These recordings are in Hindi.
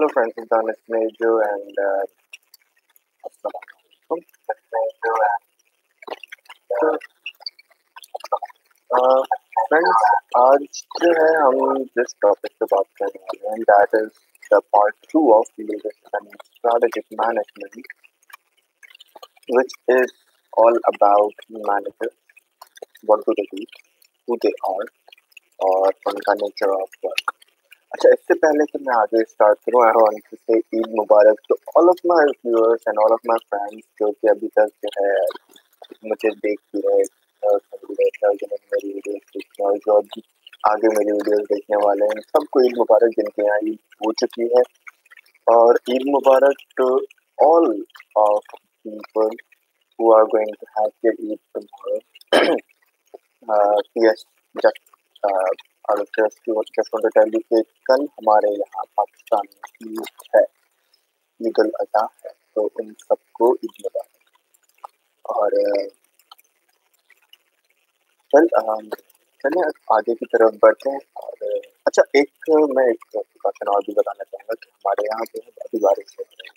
Hello friends, it's Danis Nejo and Assalamualaikum. तो फ्रेंड्स आज जो है हम जिस टॉपिक पे बात करने वाले हैं that is the part 2 of leadership and strategic management which is all about managers, what do they do, who they are और उनका नेचर ऑफ वर्क। अच्छा, इससे पहले कि मैं आगे स्टार्ट करूँ, आई want to say Eid Mubarak to all of my viewers and all of my friends जो कि अभी तक जो है मुझे देख भी रहे जिन्होंने मेरी वीडियोस देखी और जो अभी आगे मेरी वीडियोस देखने वाले हैं, सबको ईद मुबारक जिनके यहाँ ईद हो चुकी है। और Eid Mubarak to all of people who are going to have their Eid tomorrow. Yes, I was just want to tell you कि कल हमारे यहाँ पाकिस्तान में ईद है, ईद उल अज़हा है, तो उन सबको ईद मुबारक। और चलिए आगे की तरफ बढ़ते हैं। और अच्छा, मैं एक प्रिकॉशन और भी बताना चाहूँगा कि हमारे यहाँ पे अभी बारिश हो रही है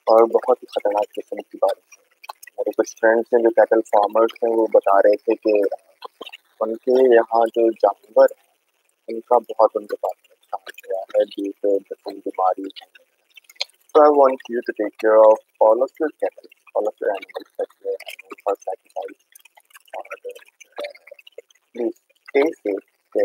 और बहुत ही खतरनाक किस्म की बारिश है। मेरे कुछ फ्रेंड्स हैं जो कैटल फार्मर्स हैं, वो बता रहे थे कि उनके यहाँ जो जानवर हैं उनका बहुत उनके पास नुकसान हुआ है ड्यू टू डिफरेंट बीमारी। So I want you to take care of all of your cattle, all of your animals that you have for sacrifice. और प्लीज स्टे सेफ, स्टे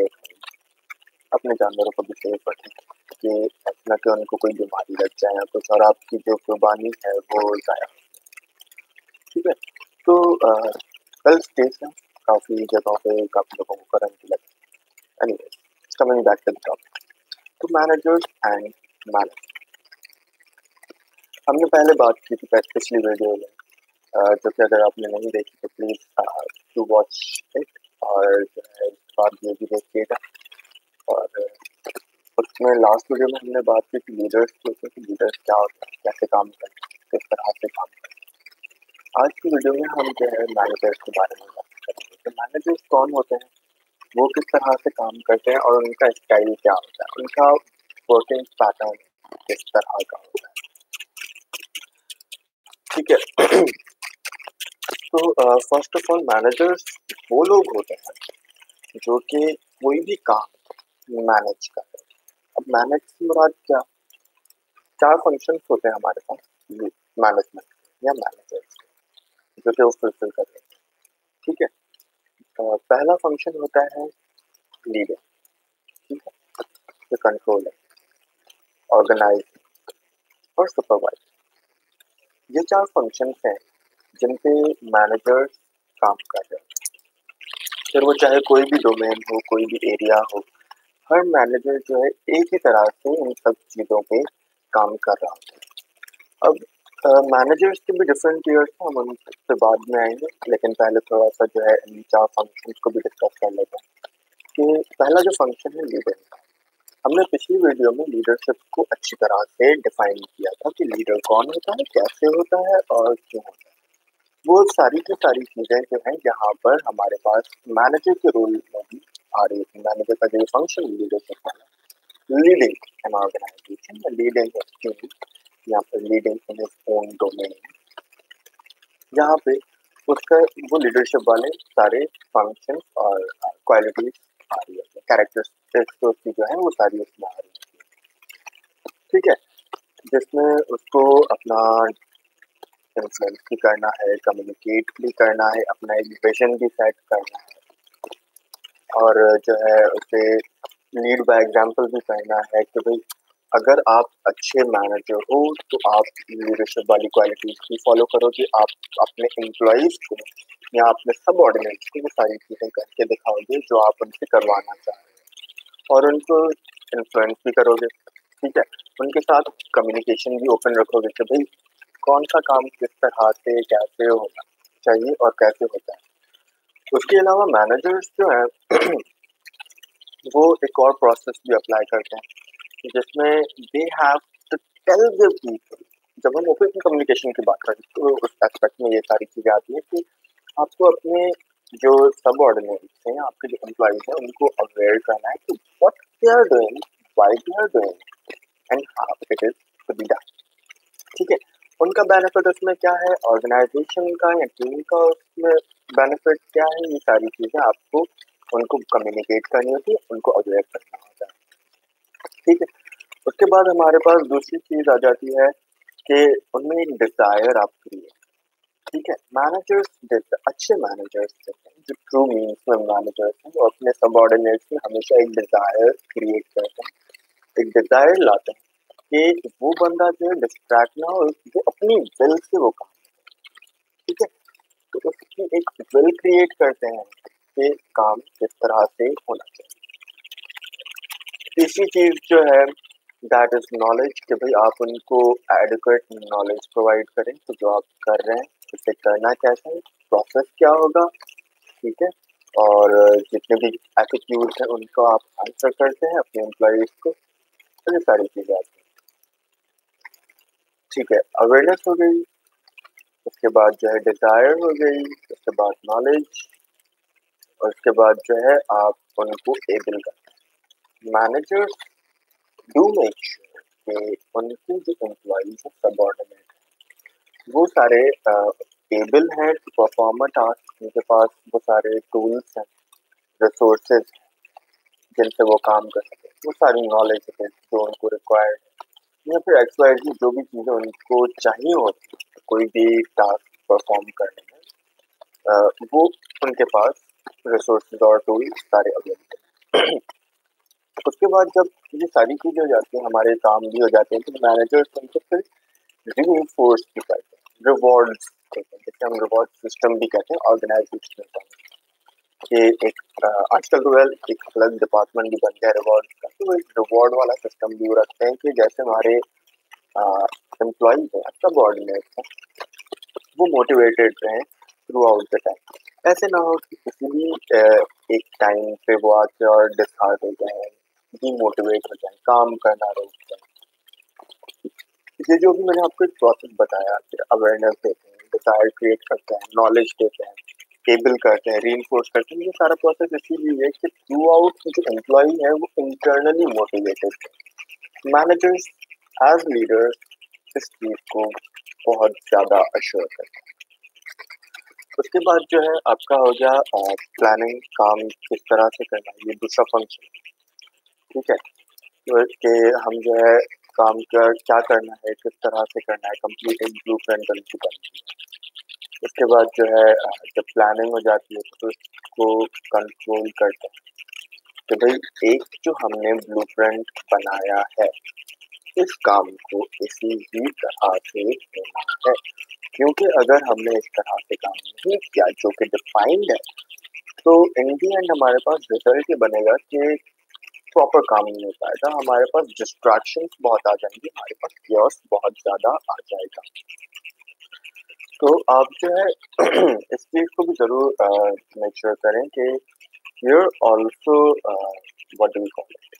अपने जानवरों को भी सेफ रखें कि ऐसा कि उनको कोई बीमारी लग जाए या कुछ और आपकी जो कुर्बानी है वो ज़ाया। ठीक है, तो कल स्टेज है, काफ़ी जगहों पे काफ़ी लोगों को करंट लगा। Anyways, coming back to the topic, तो मैनेजर्स एंड मैनेजर हमने पहले बात की थी पिछली वीडियो में, जो कि अगर आपने नहीं देखी तो प्लीज टू वॉच इट और इस बार ये भी देखिएगा। और उसमें लास्ट वीडियो में हमने बात की थी लीडर्स के ऊपर कि लीडर्स क्या होता है, कैसे काम करते हैं, किस तरह से काम करते हैं। आज की वीडियो में हम जो है मैनेजर्स के बारे में बात करेंगे। तो मैनेजर्स कौन होते हैं, वो किस तरह से काम करते हैं और उनका स्टाइल क्या होता है, उनका वर्किंग पैटर्न किस तरह का होता है। ठीक है, तो फर्स्ट ऑफ ऑल मैनेजर्स वो लोग होते हैं जो कि कोई भी काम मैनेज करते हैं। अब मैनेज से मुराद क्या, चार फंक्शंस होते हैं हमारे पास मैनेजमेंट या मैनेजर्स जो कि वो फुलफिल करते हैं। ठीक है, पहला फंक्शन होता है लीडर। ठीक है, जो कंट्रोल है, ऑर्गेनाइज और सुपरवाइज, ये चार फंक्शंस हैं जिन पे मैनेजर्स काम कर रहे हैं। फिर वो चाहे कोई भी डोमेन हो, कोई भी एरिया हो, हर मैनेजर जो है एक ही तरह से इन सब चीज़ों पे काम कर रहा होता है। अब मैनेजर्स के भी डिफरेंट टीयर्स हैं, हम उन पे बाद में आएंगे, लेकिन पहले थोड़ा सा जो है इन चार फंक्शंस को भी डिस्कस कर लेते हैं। कि पहला जो फंक्शन है लीडर, हमने पिछली वीडियो में लीडरशिप को अच्छी तरह से डिफाइन किया था कि लीडर कौन होता है, कैसे होता है और क्यों होता है। वो सारी की सारी चीज़ें जो हैं यहाँ पर हमारे पास मैनेजर के रोल में भी आ रही थी। मैनेजर का जो फंक्शन लीडरशिप वाला, लीडिंग एन ऑर्गेनाइजेशन या लीडिंग टीम, यहाँ पर leading in his own domain, जहाँ पे उसका वो लीडरशिप वाले सारे फंक्शन और क्वालिटीज आ रही है, कैरेक्टरिस्टिक्स उसकी जो है वो सारी उसमें आ रही है। ठीक है, जिसमें उसको अपना इन्फ्लुएंस भी करना है, कम्युनिकेट भी करना है, अपना एक विजन भी सेट करना है और जो है उसे लीड बाय एग्जांपल भी करना है कि भाई अगर आप अच्छे मैनेजर हो तो आप लीडरशिप वाली क्वालिटीज भी फॉलो करोगे, आप अपने एम्प्लॉइज को या अपने सबऑर्डिनेट्स को वो सारी चीज़ें करके दिखाओगे जो आप उनसे करवाना चाह रहे हैं और उनको इन्फ्लुएंस भी करोगे। ठीक है, उनके साथ कम्युनिकेशन भी ओपन रखोगे कि भाई कौन सा काम किस तरह से कैसे होना चाहिए और कैसे होता है। उसके अलावा मैनेजर्स जो है वो एक और प्रोसेस भी अप्लाई करते हैं जिसमें they have to tell the people. जब हम ओपन कम्युनिकेशन की बात करें तो उस एस्पेक्ट में ये सारी चीज़ें आती हैं कि आपको अपने जो सबऑर्डिनेट्स हैं, आपके जो एम्प्लॉइज हैं, उनको अवेयर करना है कि what they are doing, why they are doing, and half it is to be done. ठीक है, उनका बेनिफिट उसमें क्या है, ऑर्गेनाइजेशन का या टीम का उसमें बेनिफिट क्या है, ये सारी चीजें आपको उनको कम्युनिकेट करनी होती है, उनको अवेयर करना होता है। ठीक है, उसके बाद हमारे पास दूसरी चीज आ जाती है कि उनमें एक डिजायर आप क्रिएट। ठीक है, मैनेजर्स, अच्छे मैनेजर्स जो ट्रू मीन्स में मैनेजर्स हैं, वो अपने सबऑर्डिनेट्स में हमेशा एक डिजायर क्रिएट करते हैं, एक डिजायर लाते हैं कि वो बंदा जो है डिस्ट्रैक्ट ना हो, वो अपनी विल से वो काम। ठीक है, तो उसकी एक विल क्रिएट करते हैं कि काम किस तरह से होना चाहिए। तीसरी चीज जो है दैट इज नॉलेज, कि भाई आप उनको एडिक्वेट नॉलेज प्रोवाइड करें, तो जो आप कर रहे हैं उसे करना कैसे है, प्रोसेस क्या होगा। ठीक है, और जितने भी एटीट्यूड है उनको आप आंसर करते हैं अपने एम्प्लॉयज को, तो ये सारी चीजें आती हैं। ठीक है, अवेयरनेस हो गई, उसके बाद जो है डिजायर हो गई, उसके बाद नॉलेज, और उसके बाद जो है आप उनको एबल करते हैं। मैनेजर्स डू मेक श्योर कि उनके जो एम्प्लॉयज हैं सबऑर्डिनेट, वो सारे एबल हैं टू परफॉर्म अ टास्क, उनके पास वो सारे टूल्स हैं, रिसोर्सेज जिनसे वो काम कर सके, वो सारी नॉलेज है जो उनको रिक्वायर्ड है, या फिर एक्स वाई जो भी चीज़ें उनको चाहिए होती है कोई भी टास्क परफॉर्म करने में, वो उनके पास रिसोर्सेज और टूल्स सारे अवेलेबल हैं। उसके बाद जब ये सारी चीज़ें हो जाती हैं, हमारे काम भी हो जाते हैं, तो मैनेजर्स उनको फिर रीइंफोर्स भी करते हैं, रिवॉर्ड्स देते हैं, जैसे हम रिवॉर्ड सिस्टम भी कहते हैं ऑर्गेनाइजेशन में, कि एक आजकल तो वेल एक अलग डिपार्टमेंट भी बन गया रिवॉर्ड का, तो एक रिवॉर्ड वाला सिस्टम भी रखते हैं कि जैसे हमारे एम्प्लॉयज हैं, सबऑर्डिनेट हैं, वो मोटिवेटेड रहें थ्रू आउट द टाइम। ऐसे ना हो कि किसी भी एक टाइम पे वो आके और डिसहार्ट हो जाए, डीमोटिवेट हो जाए, काम करना रोक जाए। ये जो भी मैंने आपको एक प्रोसेस बताया कि अवेयरनेस देते हैं, डिजायर क्रिएट करते हैं, नॉलेज देते हैं, एबल करते हैं, रीइंफोर्स करते हैं, ये सारा प्रोसेस इसीलिए है कि थ्रू आउट जो एम्प्लॉई है वो इंटरनली मोटिवेटेड है। मैनेजर्स एज लीडर्स इस चीज को बहुत ज्यादा अश्योर करते हैं। उसके बाद जो है आपका हो गया प्लानिंग, काम किस तरह से करना है, ये दूसरा फंक्शन। ठीक है, तो कि हम जो है काम का क्या करना है, किस तरह से करना है, कंप्लीट एक ब्लू प्रिंट उनकी बनती है। उसके बाद जो है जब प्लानिंग हो जाती है तो उसको कंट्रोल करते हैं कि भाई एक जो हमने ब्लू प्रिंट बनाया है, इस काम को इसी ही तरह से होना है, क्योंकि अगर हमने इस तरह से काम नहीं किया जो कि डिफाइंड है, तो इन दी एंड हमारे पास रिजल्ट ये बनेगा कि प्रॉपर काम नहीं हो पाएगा, हमारे पास डिस्ट्रैक्शंस बहुत आ जाएंगे, हमारे पास chaos बहुत ज्यादा आ जाएगा। तो आप जो है इस चीज को भी जरूर मेक श्योर करें कि you're also what do we call it,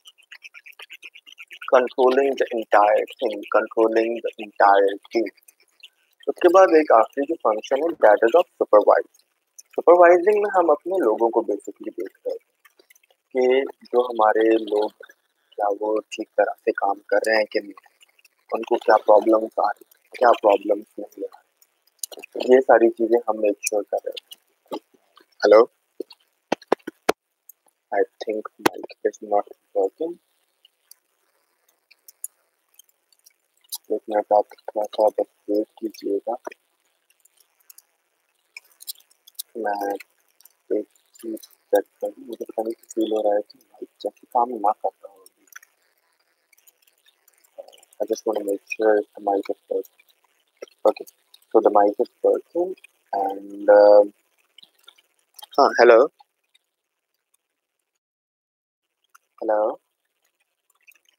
controlling the entire thing, controlling the entire team. उसके बाद एक आखिरी जो फंक्शन है that is of supervise. Supervising में हम अपने लोगों को बेसिकली देख रहे हैं कि जो हमारे लोग क्या वो ठीक तरह से काम कर रहे हैं कि नहीं, उनको क्या प्रॉब्लम्स आ रही है, क्या प्रॉब्लम्स नहीं आ रही, ये सारी चीजें हम मेक श्योर कर रहे हैं। Hello, I think mike is not working. एक मिनट आप थोड़ा सा बस वेट कीजिएगा, मैं एक चीज चेक करूँ, मुझे कहीं फील हो रहा है कि माइक जैसे काम ना कर रहा हो। I just want to make sure the mic is working. Okay, so the mic is working and hello, hello.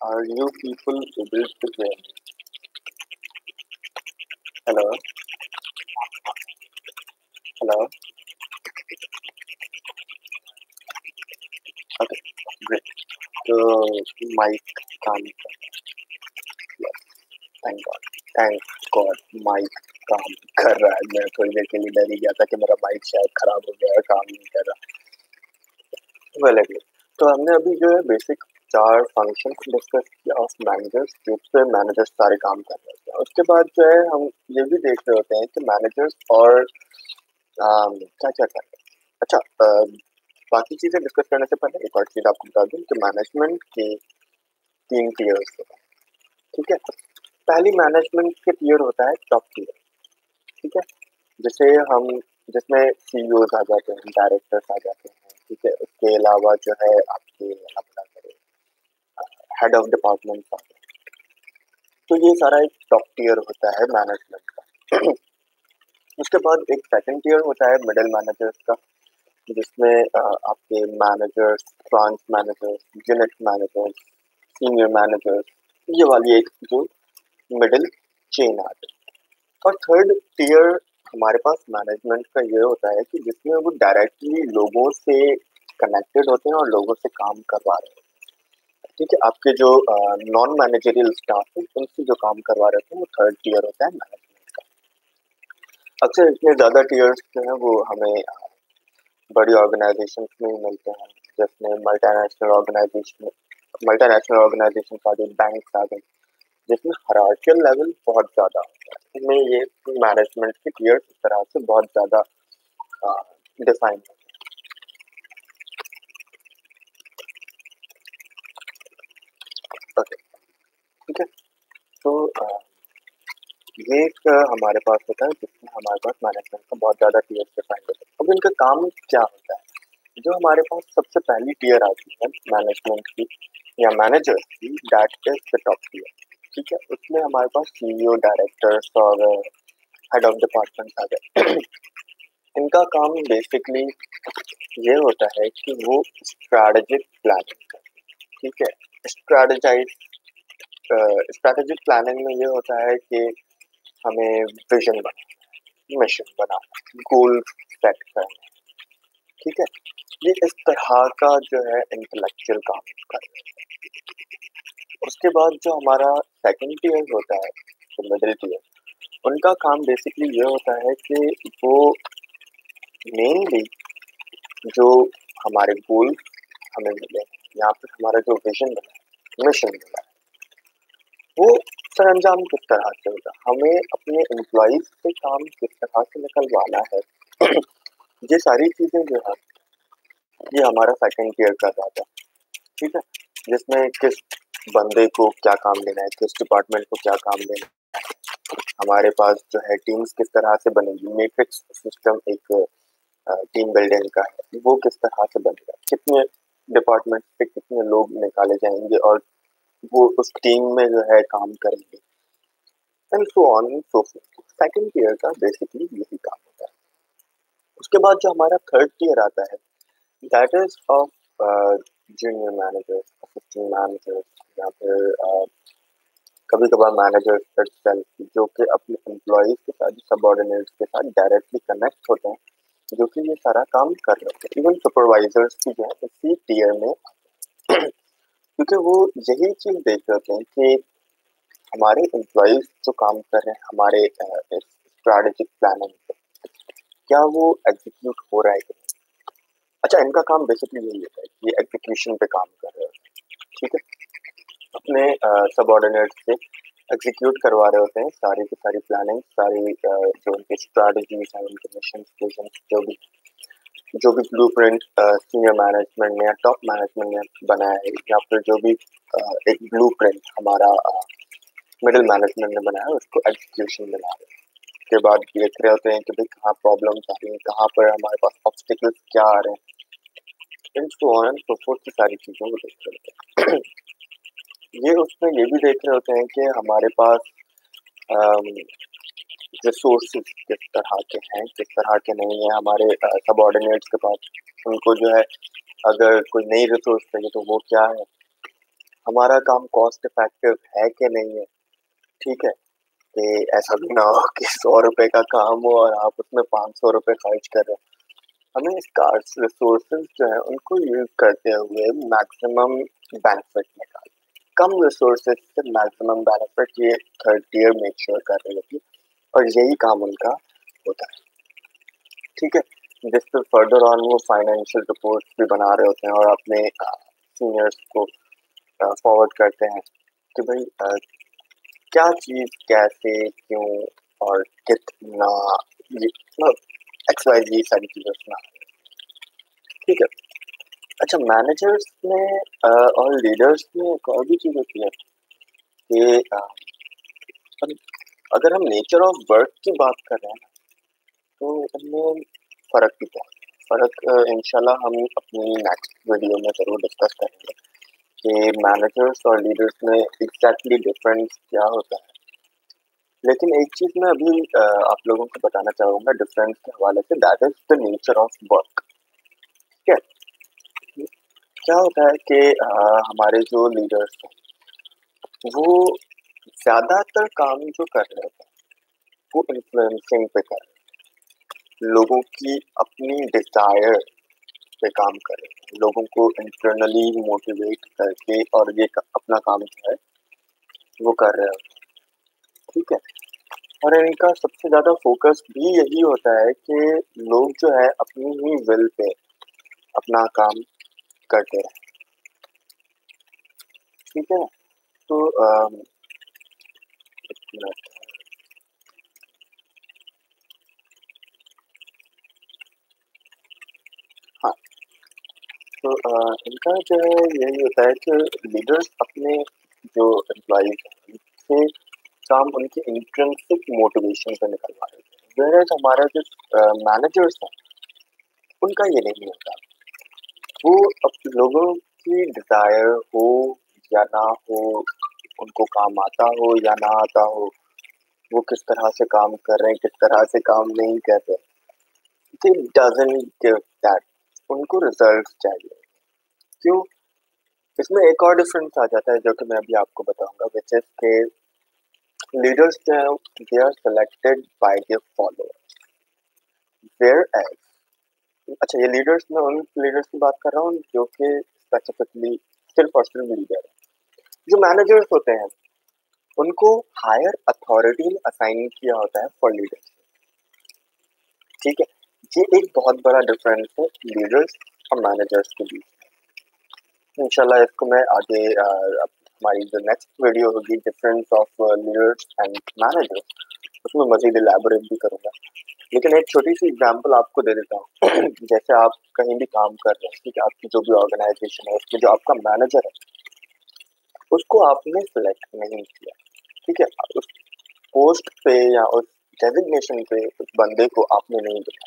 Are you people able to hear me? Hello, hello. Okay, great. So mic काम कर, yes, thank God mic काम कर रहा है। मैं थोड़ी देर के लिए डर ही गया था कि मेरा माइक शायद खराब हो गया है, काम नहीं कर रहा। Well agree. तो हमने अभी जो है बेसिक 4 फंक्शंस डिस्कस किया ऑफ मैनेजर्स, जिस पे मैनेजर्स सारे काम कर रहे होते हैं। उसके बाद जो है हम ये भी देख रहे होते हैं कि मैनेजर्स और क्या-क्या कर रहे हैं। अच्छा, बाकी चीज़ें डिस्कस करने से पहले एक और चीज़ आपको बता दूँ कि मैनेजमेंट के 3 टियर्स होते हैं, ठीक है? पहली मैनेजमेंट के टियर होता है टॉप टियर, ठीक है? जिसे हम जिसमें सीईओज़ आ जाते हैं, डायरेक्टर्स आ जाते हैं, ठीक है? उसके अलावा जो है आपके अपना करें हेड ऑफ डिपार्टमेंट आ गए। तो ये सारा एक टॉप टियर होता है मैनेजमेंट का। उसके बाद एक सेकंड टियर होता है मिडिल मैनेजर्स का, जिसमें आपके managers, branch managers, unit managers, senior managers, ये वाली एक जो मिडिल चेन आती है। और थर्ड टियर हमारे पास मैनेजमेंट का ये होता है कि जिसमें वो डायरेक्टली लोगों से कनेक्टेड होते हैं और लोगों से काम करवा रहे हैं। ठीक है, आपके जो नॉन मैनेजरियल स्टाफ है उनसे जो काम करवा रहे थे वो थर्ड टियर होता है मैनेजमेंट का। अक्सर इतने ज़्यादा टियर्स जो हैं वो हमें बड़ी ऑर्गेनाइजेशंस में ही मिलते हैं, जिसमें मल्टीनेशनल ऑर्गेनाइजेशन आ गई, बैंक्स आ गई, जिसमें हायरार्कियल लेवल बहुत ज़्यादा होता है। इनमें ये मैनेजमेंट के टियर्स इस तरह से बहुत ज़्यादा डिफाइन होते हैं। ओके, ठीक है। तो ये एक हमारे पास होता है जिसमें हमारे पास मैनेजमेंट का बहुत ज़्यादा टियर्स डिफाइन होता है। अब इनका काम क्या होता है? जो हमारे पास सबसे पहली टियर आती है मैनेजमेंट की या मैनेजर्स की, that is the top tier, ठीक है? उसमें हमारे पास सीईओ, डायरेक्टर्स और हेड ऑफ डिपार्टमेंट आ गए। इनका काम बेसिकली ये होता है कि वो स्ट्रैटेजिक प्लानिंग करते हैं, ठीक है? स्ट्रैटेजाइज स्ट्रैटेजिक प्लानिंग में ये होता है कि हमें विजन बनाना, मिशन बनाना, गोल सेट करना, ठीक है? ये इस तरह का जो है इंटेलेक्चुअल काम करते हैं। उसके बाद जो हमारा सेकंड टियर होता है, जो मिडिल टियर, उनका काम बेसिकली ये होता है कि वो मेनली जो हमारे गोल हमें मिले हैं, यहाँ पे हमारा जो विजन बना है, मिशन बना है, वो सरअंजाम किस तरह से होगा, हमें अपने एम्प्लॉयज से काम किस तरह से निकलवाना है। ये सारी चीजें जो है ये हमारा सेकंड टियर कर रहा था, ठीक है? जिसमें किस बंदे को क्या काम देना है, किस डिपार्टमेंट को क्या काम देना है, हमारे पास जो है टीम्स किस तरह से बनेगी, मैट्रिक्स सिस्टम एक टीम बिल्डिंग का है, वो किस तरह से बनेगा, कितने डिपार्टमेंट से कितने लोग निकाले जाएंगे और वो उस टीम में जो है काम करेंगे, and so on and so forth. Second tier का बेसिकली यही काम होता है। उसके बाद जो हमारा थर्ड टियर आता है, that is of junior managers, assistant managers, या फिर कभी कभार मैनेजर्स itself, जो कि अपने एम्प्लॉयज के साथ, सबऑर्डिनेट्स के साथ डायरेक्टली कनेक्ट होते हैं, जो कि ये सारा काम कर रहे होते हैं। इवन सुपरवाइजर्स भी जो है इसी टियर में क्योंकि वो यही चीज देख रहे होते हैं कि हमारे एम्प्लॉयज जो काम कर रहे हैं हमारे स्ट्रैटेजिक प्लानिंग पे, क्या वो एग्जीक्यूट हो रहा है कि नहीं। अच्छा, इनका काम बेसिकली यही होता है कि ये एग्जीक्यूशन पे काम कर रहे हैं, ठीक है? अपने सबऑर्डिनेट से एग्जीक्यूट करवा रहे होते हैं सारी की सारी प्लानिंग, सारी जो उनकी स्ट्रैटेजीज हैं, उनके मिशन विजन, जो भी ब्लूप्रिंट सीनियर मैनेजमेंट ने या टॉप मैनेजमेंट ने बनाया है, या फिर जो भी एक ब्लूप्रिंट हमारा मिडिल मैनेजमेंट ने बनाया है, उसको एग्जीक्यूशन में ला रहे हैं। उसके बाद देख रहे होते हैं कि भाई कहाँ प्रॉब्लम्स आ रही हैं, कहाँ पर हमारे पास ऑब्स्टिकल्स क्या आ रहे हैं, and so on and so fourth की सारी चीज़ों को देख रहे होते हैं। ये उसमें ये भी देख रहे होते हैं कि हमारे पास रिसोर्सेज किस तरह के हैं, किस तरह के नहीं है हमारे सबऑर्डिनेट्स के पास। उनको जो है अगर कोई नई रिसोर्स चाहिए तो वो क्या है, हमारा काम कॉस्ट इफेक्टिव है कि नहीं है, ठीक है? कि ऐसा भी ना हो कि 100 रुपए का काम हो और आप उसमें 500 रुपए खर्च कर रहे हो। हमें स्कार्स रिसोर्सेज जो है उनको यूज करते हुए मैक्सिमम बेनिफिट निकाल, कम रिसोर्सेज से मैक्सिमम बेनिफिट, ये थर्ड टीयर मेक श्योर कर रही होती है और यही काम उनका होता है, ठीक है? जिस पे फर्दर ऑन वो फाइनेंशियल रिपोर्ट भी बना रहे होते हैं और अपने सीनियर्स को फॉरवर्ड करते हैं कि भाई क्या चीज़ कैसे क्यों और कितना, ये मतलब एक्स वाई जी सारी चीज़ें सुना। ठीक है। अच्छा, मैनेजर्स में और लीडर्स में एक और भी चीज़ होती है कि हम- अगर हम नेचर ऑफ वर्क की बात कर रहे हैं तो उनमें फ़र्क भी क्या है। फ़र्क इंशाल्लाह हम अपनी नेक्स्ट वीडियो में ज़रूर डिस्कस करेंगे कि मैनेजर्स और लीडर्स में एग्जैक्टली डिफरेंस क्या होता है। लेकिन एक चीज़ मैं अभी आप लोगों को बताना चाहूँगा डिफरेंस के हवाले से, that is the nature of work. ठीक है। क्या होता है कि हमारे जो लीडर्स हैं वो ज़्यादातर काम जो कर रहे होते हैं वो इन्फ्लुएंसिंग पे कर रहे हैं, लोगों की अपनी डिजायर पे काम कर रहे हैं, लोगों को इंटरनली मोटिवेट करके और ये अपना काम जो है वो कर रहे हैं। ठीक है। और इनका सबसे ज्यादा फोकस भी यही होता है कि लोग जो है अपनी ही विल पे अपना काम करते रहे। ठीक है। तो एक मिनट। हाँ, तो इनका जो है यही होता है कि लीडर्स अपने जो एम्प्लॉइज हैं उनसे काम उनके इंट्रिंसिक मोटिवेशन पे निकलवा देते हैं, whereas हमारा जो मैनेजर्स हैं उनका ये नहीं होता। वो अब लोगों की डिजायर हो या ना हो, उनको काम आता हो या ना आता हो, वो किस तरह से काम कर रहे हैं किस तरह से काम नहीं कर रहे, दे डजंट गिव दैट, उनको रिजल्ट चाहिए। क्यों? इसमें एक और डिफरेंस आ जाता है जो कि मैं अभी आपको बताऊंगा, विच इज के लीडर्स जो है they are selected by their followers, whereas, अच्छा ये लीडर्स, मैं उन लीडर्स की बात कर रहा हूँ जो कि स्पेसिफिकली सिर्फ और सिर्फ लीडर है। जो मैनेजर्स होते हैं उनको हायर अथॉरिटी में असाइन किया होता है फॉर लीडर्स। ठीक है। ये एक बहुत बड़ा डिफरेंस है लीडर्स और मैनेजर्स के बीच। इंशाल्लाह इसको मैं आगे हमारी जो नेक्स्ट वीडियो होगी difference of leaders and managers उसमें मजीद इलेबोरेट भी करूंगा। लेकिन एक छोटी सी एग्जांपल आपको दे देता हूँ। जैसे आप कहीं भी काम कर रहे हैं, ठीक है, आपकी जो भी ऑर्गेनाइजेशन है उसमें जो आपका मैनेजर है उसको आपने सिलेक्ट नहीं किया। ठीक है। उस पोस्ट पे या उस डेजिग्नेशन पे उस बंदे को आपने नहीं दिया,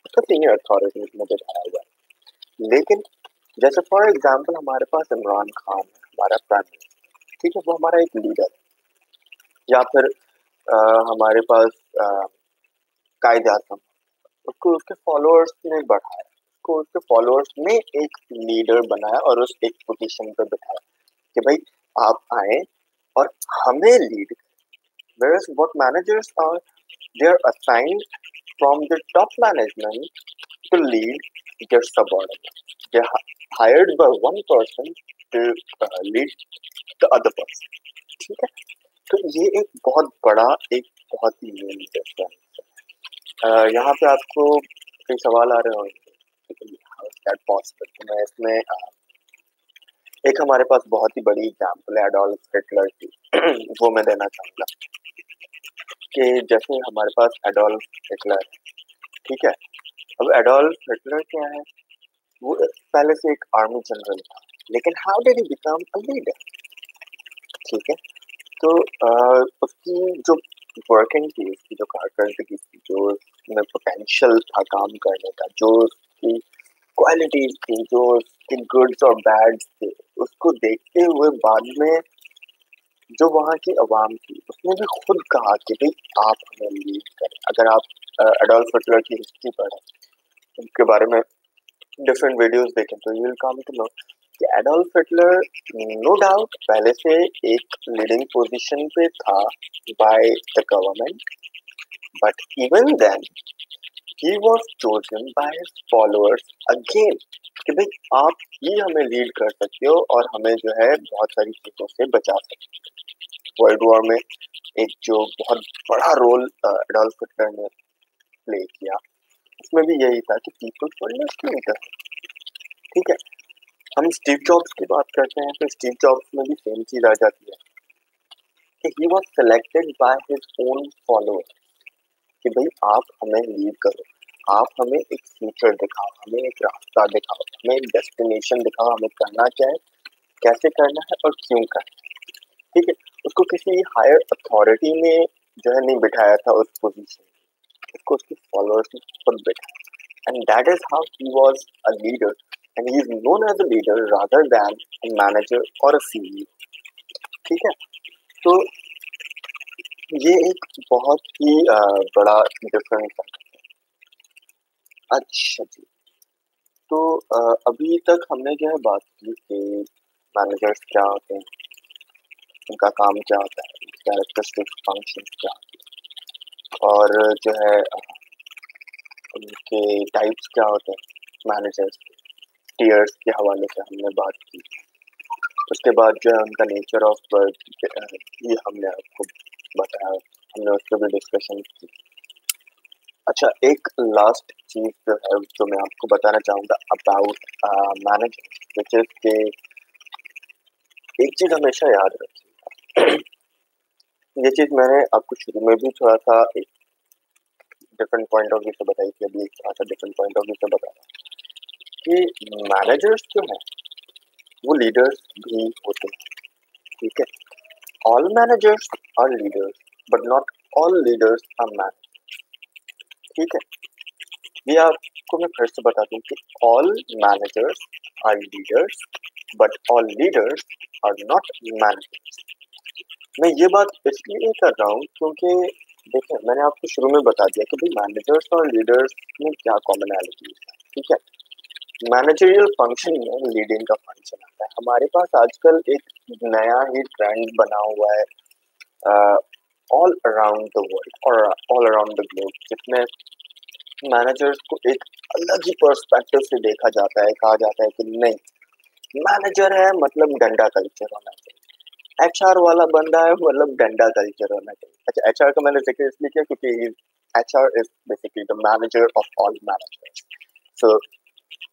उसका सीनियर अथॉरिटी में दिखाया हुआ है। लेकिन जैसे फॉर एग्जाम्पल हमारे पास इमरान खान है, हमारा प्राइम मिनिस्टर, ठीक है, वो हमारा एक लीडर है। या फिर हमारे पास कायद आजम, उसको उसके फॉलोअर्स ने बढ़ाया, उसको उसके फॉलोअर्स ने एक लीडर बनाया और उस एक पोजीशन पर बिठाया कि भाई आप आए और हमें lead. Whereas what managers are, they are assigned from the top management to lead their subordinates. They are hired by one person to lead the other person. ठीक है। तो ये एक बहुत बड़ा, एक बहुत ही मेन डिफरेंस है। यहाँ पे आपको कई सवाल आ रहे होंगे, हाउ इज दैट पॉसिबल। तो मैं इसमें एक हमारे पास बहुत ही बड़ी एग्जांपल है एडोल्फ हिटलर की। वो मैं देना चाहूंगा कि जैसे हमारे पास एडोल्फ हिटलर है, ठीक है। अब एडोल्फ हिटलर क्या है, वो पहले से एक आर्मी जनरल था, लेकिन how did he become a leader. ठीक है। तो उसकी जो वर्किंग थी, उसकी जो कारकर्दगी थी, जो उसमें पोटेंशियल था काम करने का, जो उसकी क्वालिटीज थी, जो उसके गुड्स और बैड्स थे, उसको देखते हुए बाद में जो वहाँ की आवाम थी उसने भी खुद कहा कि भाई आप हमें लीड करें। अगर आप एडोल्फ हिटलर की हिस्ट्री पढ़ें, उनके बारे में डिफरेंट वीडियोस देखें तो you will come to know कि एडोल्फ हिटलर नो डाउट पहले से एक लीडिंग पोजीशन पे था by the government, but even then he was chosen by his followers again कि भाई आप ही हमें लीड कर सकते हो और हमें जो है बहुत सारी चीजों से बचा सकते हो। वर्ल्ड वॉर में एक जो बहुत बड़ा रोल एडोल्फ हिटलर ने प्ले किया, उसमें भी यही था कि पीपल वर लिसनिंग टू, ठीक है। हम स्टीव जॉब्स की बात करते हैं तो स्टीव जॉब्स में भी सेम चीज आ जाती है कि he was selected by his own follower कि भाई आप हमें लीड करो, आप हमें एक फ्यूचर दिखाओ, हमें एक रास्ता दिखाओ, हमें एक डेस्टिनेशन दिखाओ, हमें करना क्या है, कैसे करना है और क्यों करना है। ठीक है, उसको किसी हायर अथॉरिटी ने जो है नहीं बिठाया था उस पोजीशन, उसको उसके फॉलोअर्स ने खुद बिठाया, and that is how he was a leader and he is known as a leader rather than a manager और अ सीईओ। ठीक है, तो ये एक बहुत ही बड़ा डिफरेंस है। अच्छा जी, तो अभी तक हमने जो है बात की कि मैनेजर्स क्या होते हैं, उनका काम क्या होता है, कैरेक्टरिस्टिक फंक्शन क्या होते हैं, और जो है उनके टाइप्स क्या होते हैं मैनेजर्स के, टीयर्स के हवाले से हमने बात की। उसके बाद जो है उनका नेचर ऑफ वर्क ये हमने आपको बताया, हमने उस पर भी डिस्कशन की। अच्छा, एक लास्ट चीज जो है जो मैं आपको बताना चाहूंगा अबाउट मैनेजर, विच इज के एक चीज हमेशा याद रखिए। ये चीज मैंने आपको शुरू में भी थोड़ा सा एक डिफरेंट पॉइंट ऑफ व्यू से बताई थी, अभी एक थोड़ा सा डिफरेंट पॉइंट ऑफ व्यू से बता रहा हूँ कि मैनेजर्स जो है वो लीडर्स भी होते हैं। ठीक है, all managers are leaders but not all leaders are managers. ठीक है, ये आपको मैं फिर से बता दूं कि all managers are leaders but all leaders are not managers. मैं ये बात इसलिए कर रहा हूँ क्योंकि देखिए मैंने आपको शुरू में बता दिया कि भाई मैनेजर्स और लीडर्स में क्या कॉमनैलिटी है। ठीक है, मैनेजरियल फंक्शन में लीडिंग का फंक्शन आता है। हमारे पास आजकल एक नया ही ट्रेंड बना हुआ है ऑल अराउंड द वर्ल्ड और ऑल अराउंड द ग्लोब, जिसमें मैनेजर्स को एक अलग ही पर्सपेक्टिव से देखा जाता है। कहा जाता है कि नहीं, मैनेजर है मतलब डंडा कल्चर होना चाहिए, एचआर वाला बंदा है मतलब डंडा कल्चर होना चाहिए। अच्छा, एचआर का मैंने जिक्र इसलिए किया क्योंकि HR is basically the manager of all managers. So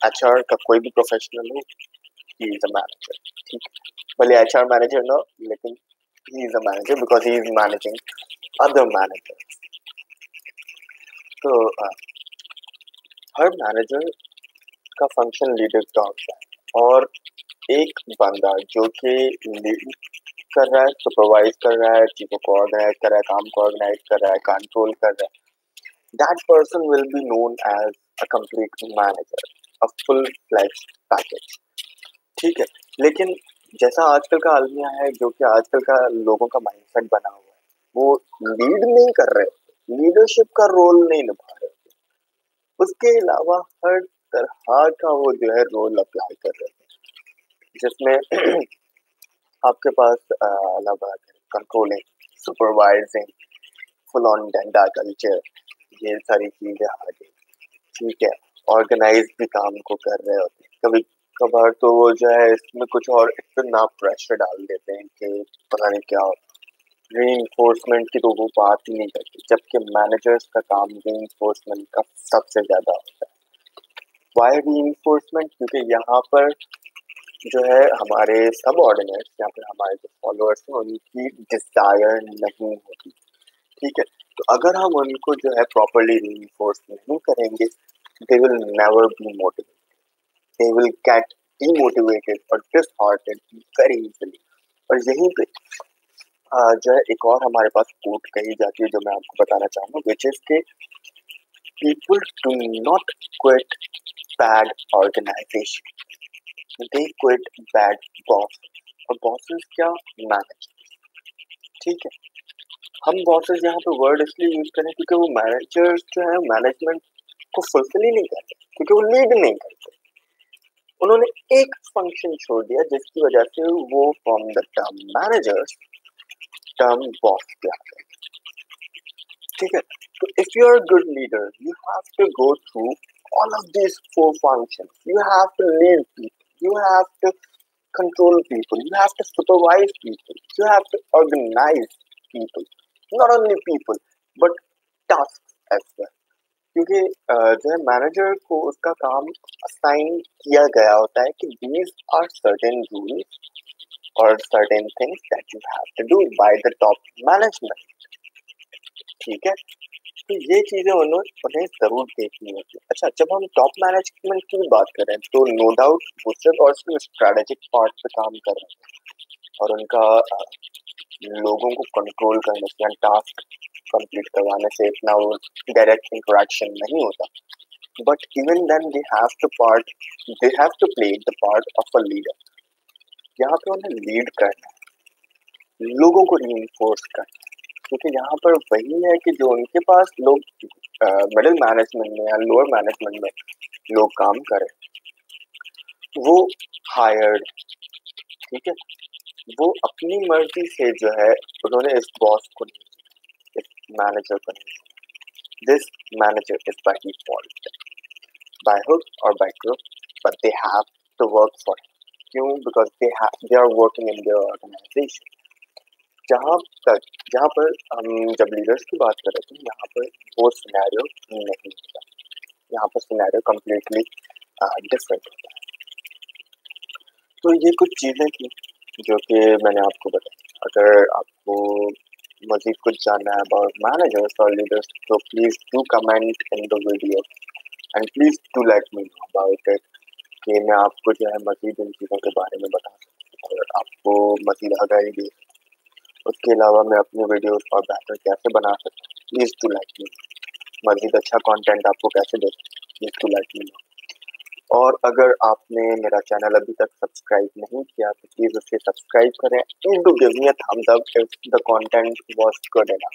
HR का कोई भी प्रोफेशनल हो, ही इज अ मैनेजर। ठीक है, भले एचआर मैनेजर ना, लेकिन he is a manager because he is managing other manager. तो हर मैनेजर का फंक्शन लीडर का होता है, और एक बंदा जो कि लीड कर रहा है, सुपरवाइज कर रहा है, चीजों को ऑर्गेनाइज कर रहा है, काम को ऑर्गेनाइज कर रहा है, कंट्रोल कर रहा है, that person will be known as a complete manager, a full fledged package. ठीक है, लेकिन जैसा आजकल का आलमिया है, जो कि आजकल का लोगों का माइंडसेट बना हुआ है, वो लीड नहीं कर रहे, लीडरशिप का रोल नहीं निभा रहे, उसके अलावा हर तरह का वो जो है रोल अप्लाई कर रहे हैं, जिसमें आपके पास अलग कंट्रोलिंग, सुपरवाइजिंग, फुल ऑन डंडा कल्चर, ये सारी चीजें आ गई। ठीक है, ऑर्गेनाइज भी काम को कर रहे होते हैं। कभी कभार तो वो जो है इसमें कुछ और इतना प्रेशर डाल देते हैं कि पता नहीं क्या होता है। रीइंफोर्समेंट की तो वो बात ही नहीं करती, जबकि मैनेजर्स का काम रीइंफोर्समेंट का सबसे ज्यादा होता है। Why reinforcement? क्योंकि यहाँ पर जो है हमारे सब ऑर्डिनेट्स या फिर हमारे जो फॉलोअर्स हैं उनकी डिजायर नहीं होती। ठीक है, तो अगर हम उनको जो है प्रॉपरली रीइंफोर्स नहीं करेंगे, they will never be motivated, they will get demotivated और डिसहार्टेंड वेरी इजीली। और यहीं पे जो है एक और हमारे पास कोट कही जाती है जो मैं आपको बताना चाहूंगा, विच इज के people do not quit bad organization, they quit bad boss. और बॉसेस क्या? मैनेजर। ठीक है, हम बॉसेस यहाँ पे वर्ड इसलिए यूज करें क्योंकि वो मैनेजर्स जो है मैनेजमेंट को फुलफिल ही नहीं करते, क्योंकि वो लीड नहीं करते। उन्होंने एक फंक्शन छोड़ दिया जिसकी वजह से वो from the term managers term boss पे आ गए। ठीक है, तो if you are good leader you have to go through all of these four functions. You have to lead people, you have to control people, you have to supervise people, you have to organize people, not only people but tasks as well. क्योंकि जो है मैनेजर को उसका काम असाइन किया गया होता है कि दीज आर सर्टेन रूल्स और certain things that you have to do by the top management. ठीक है, तो ये चीजें उन्हें जरूर देखनी होती है। अच्छा, जब हम टॉप मैनेजमेंट की बात करें तो नो डाउट वो सिर्फ और सिर्फ स्ट्रेटेजिक पार्ट पे काम कर रहे हैं और उनका लोगों को कंट्रोल करने से या टास्क कंप्लीट करवाने से इतना वो डायरेक्ट इंटरेक्शन नहीं होता। But even then they have to play the part of a leader. यहाँ पे उन्हें लीड करना है, लोगों को रीइंफोर्स करना है, क्योंकि यहाँ पर वही है कि जो उनके पास लोग मिडिल मैनेजमेंट में या लोअर मैनेजमेंट में लोग काम करें वो हायर्ड, ठीक है, वो अपनी मर्जी से जो है उन्होंने इस बॉस को नहीं, इस मैनेजर को नहीं, this manager is by default, by hook और by crook, but they have to work for him. क्यों? Because they are working in their organisation. जहाँ तक जहाँ पर हम जब लीडर्स की बात कर रहे थे, यहाँ पर वो सिनेरियो नहीं होता, यहाँ पर सिनेरियो कम्प्लीटली डिफरेंट होता है। तो ये कुछ चीज़ें थी जो कि मैंने आपको बताई। अगर आपको मजीद कुछ जानना है अबाउट मैनेजर्स और लीडर्स तो please do comment in the video and please do let me know about it, कि मैं आपको जो है मजीद इन चीज़ों के बारे में बता सकूँ और आपको मजीद आगाही दे। उसके अलावा मैं अपने वीडियोस और बेहतर कैसे बना सकता हूँ, please to let me know. मजीद अच्छा कंटेंट आपको कैसे दे सकते हैं, please to let me know. और अगर आपने मेरा चैनल अभी तक सब्सक्राइब नहीं किया तो प्लीज़ उसे सब्सक्राइब करें and do give me a thumbs up if the content was good enough.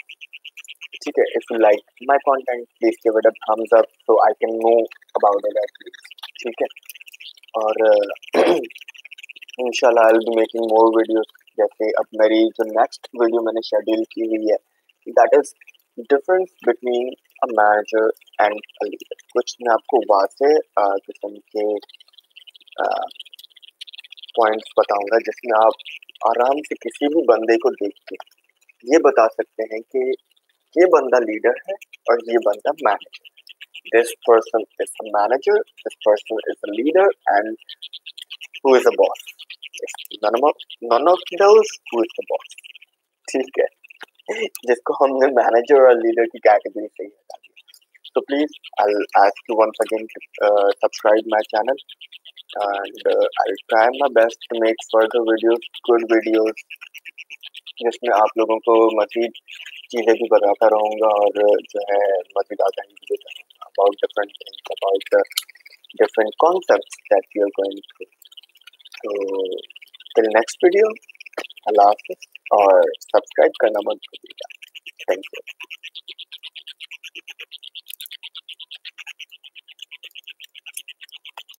ठीक है, if you like my content please give it a thumbs up so I can know about it at least. ठीक है, और इंशाल्लाह I will be making more videos. जैसे अब मेरी जो नेक्स्ट वीडियो मैंने शेड्यूल की हुई है that is difference between a manager and a leader. कुछ मैं आपको वाज़ेह किस्म के पॉइंट्स बताऊंगा जिसमें आप आराम से किसी भी बंदे को देख के ये बता सकते हैं कि ये बंदा लीडर है और ये बंदा manager. This person is a manager, this person is a leader and who is a boss? None of those, who is the boss? ठीक है, जिसको हमने मैनेजर और लीडर की कैटेगरी से ही हटा दिया। So please, I'll ask you once again to subscribe my channel, and I'll try my best to make further videos, good videos, जिसमें आप लोगों को मज़ीद चीज़ें भी बताता रहूँगा और जो है मज़ीद आगाही भी देता रहूँगा about different things, about the different concepts that we are going through. So till next video, अल्लाह हाफ़िज़ और सब्सक्राइब करना मत भूलिएगा। Thank you.